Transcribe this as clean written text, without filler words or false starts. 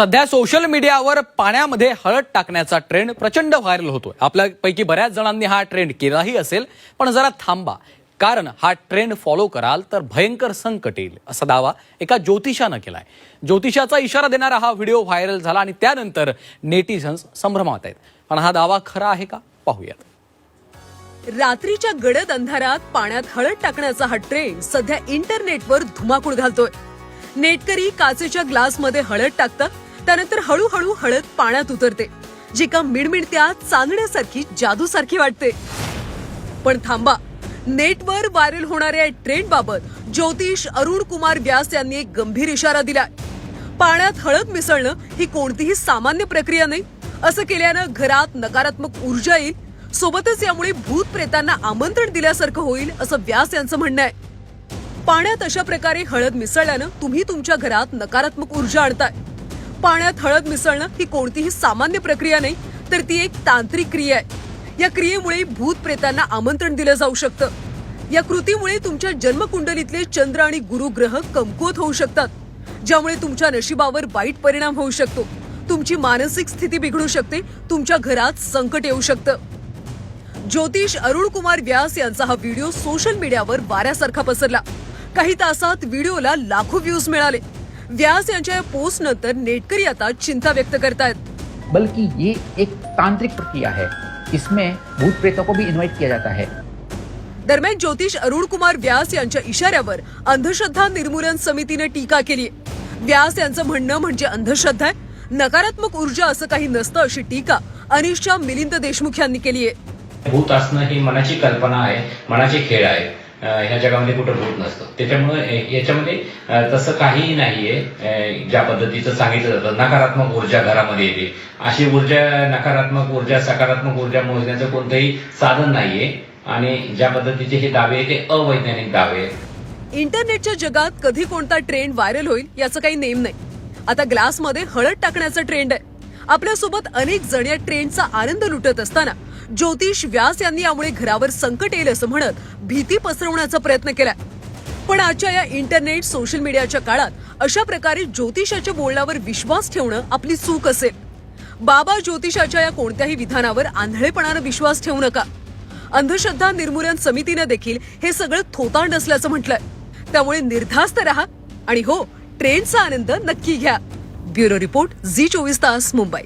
सध्या सोशल मीडियावर पाण्यामध्ये हळद टाकण्याचा ट्रेंड प्रचंड व्हायरल होतोय। आपल्यापैकी बऱ्याच जणांनी हा ट्रेंड केलाही असेल, पण जरा थांबा, कारण हा ट्रेंड फॉलो कराल तर भयंकर संकट येईल असा दावा एका ज्योतिषानं केलाय। ज्योतिषाचा इशारा देणारा हा व्हिडिओ व्हायरल झाला आणि त्यानंतर नेटिझन्स संभ्रमात आहेत। पण हा दावा खरा आहे का, पाहूयात। रात्रीच्या गडद अंधारात पाण्यात हळद टाकण्याचा हा ट्रेंड सध्या इंटरनेटवर धुमाकूळ घालतोय। नेटकरी काचेच्या ग्लासमध्ये हळद टाकतात, त्यानंतर हळूहळू हळद पाण्यात उतरते, जी का मिणमिणत्या चांदण्यासारखी जादूसारखी वाटते। पण थांबा, नेटवर व्हायरल होणाऱ्या ट्रेंड बाबत ज्योतिष अरुण कुमार व्यास यांनी एक गंभीर इशारा दिलाय। पाण्यात हळद मिसळणं ही कोणतीही सामान्य प्रक्रिया नाही। असं केल्यानं घरात नकारात्मक ऊर्जा येईल, सोबतच यामुळे भूत प्रेतांना आमंत्रण दिल्यासारखं होईल असं व्यास यांचं म्हणणं आहे। पाण्यात अशा प्रकारे हळद मिसळल्यानं तुम्ही तुमच्या घरात नकारात्मक ऊर्जा आणताय। पाण्यात हळद मिसळणं ही कोणतीही सामान्य प्रक्रिया नाही, तर ती एक तांत्रिक क्रिया आहे। या क्रियेमुळे भूत प्रेतांना आमंत्रण दिलं जाऊ शकतं। या कृतीमुळे तुमच्या जन्मकुंडलीतले चंद्र आणि गुरु ग्रह कमकुवत होऊ शकतात, ज्यामुळे तुमच्या नशिबावर वाईट परिणाम होऊ शकतो। तुमची मानसिक स्थिती बिघडू शकते, तुमच्या घरात संकट येऊ शकतं। ज्योतिष अरुण कुमार व्यास यांचा हा व्हिडिओ सोशल मीडियावर वाऱ्यासारखा पसरला। काही तासात व्हिडिओला लाखो व्ह्यूज मिळाले। व्यास यांच्या या पोस्ट नंतर नेटकरी आता चिंता व्यक्त करतायत। बल्कि ये एक तांत्रिक प्रक्रिया है, इसमें भूत प्रेतों को भी इनवाइट किया जाता है। दरम्यान ज्योतिष अरुण कुमार व्यास यांच्या इशाऱ्यावर अंधश्रद्धा निर्मूलन समितीने टीका केली आहे। व्यास यांचं म्हणणं म्हणजे अंधश्रद्धा आहे, नकारात्मक ऊर्जा असं काही नसतं अशी टीका अनिशा मिलिंद देशमुख यांनी केली आहे। भूत असणं ही मनाची कल्पना आहे, मनाचे खेळ आहे। ह्या जगामध्ये कुठं भूत नसतं, त्याच्यामुळे याच्यामध्ये तसं काहीही नाहीये। ज्या पद्धतीचं सांगितलं जातं नकारात्मक ऊर्जा घरामध्ये येते, अशी ऊर्जा नकारात्मक ऊर्जा सकारात्मक ऊर्जा मोजण्याचं कोणतंही साधन नाहीये आणि ज्या पद्धतीचे हे दावे आहेत ते अवैज्ञानिक दावे आहेत। इंटरनेटच्या जगात कधी कोणता ट्रेंड व्हायरल होईल याचा काही नेम नाही। आता ग्लासमध्ये हळद टाकण्याचा ट्रेंड आहे। आपल्यासोबत अनेक जण या ट्रेंडचा आनंद लुटत असताना ज्योतिष व्यास यांनी यामुळे घरावर संकट येईल असं म्हणत भीती पसरवण्याचा प्रयत्न केलाय। पण आजच्या या इंटरनेट सोशल मीडियाच्या काळात अशा प्रकारे ज्योतिषाच्या बोलण्यावर विश्वास ठेवणं आपली चूक असेल। बाबा ज्योतिषाच्या या कोणत्याही विधानावर आंधळेपणानं विश्वास ठेवू नका। अंधश्रद्धा निर्मूलन समितीने देखील हे सगळं थोतांड असल्याचं म्हटलंय। त्यामुळे निर्धास्त राहा आणि हो, ट्रेंडचा आनंद नक्की घ्या। ब्युरो रिपोर्ट, झी 24 तास, मुंबई।